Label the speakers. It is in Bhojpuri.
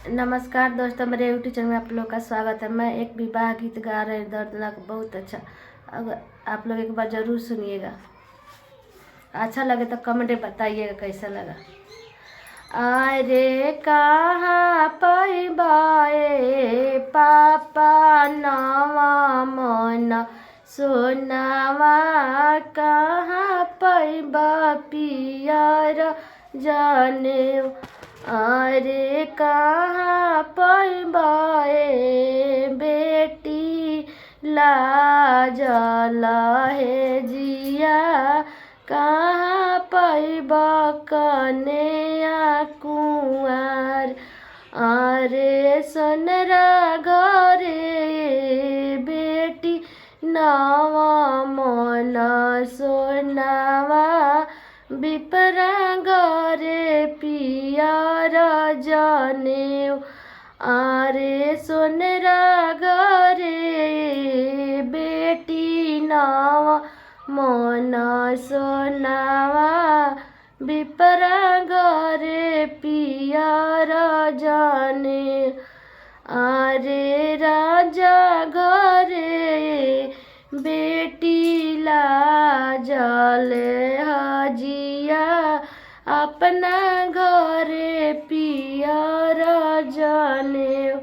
Speaker 1: नमस्कार दोस्तों, मेरे यूट्यूब चैनल में आप लोग का स्वागत है। मैं एक विवाह गीत गा रही हूँ, दर्दनाक, बहुत अच्छा। अगर आप लोग एक बार ज़रूर सुनिएगा, अच्छा लगे तो कमेंट में बताइएगा कैसा लगा। अरे कहाँ पैबाए पापा नवा मन सोनावा, कहाँ पैबा पियर जाने। अरे कहाँ पैबाए बेटी लाजल है जिया, कहाँ पैबा कन्या कुंवर। अरे सोनरा घरे बेटी नवा मन सोनावा, विपरा घरे पियर जनेऊ। अरे सोनरा घरे बेटी नवा मन सोनावा, विपरा घरे पियर जनेऊ। अरे राजा घरे बेटी लाजल हजिया, अपना घरे पियर जनेऊ।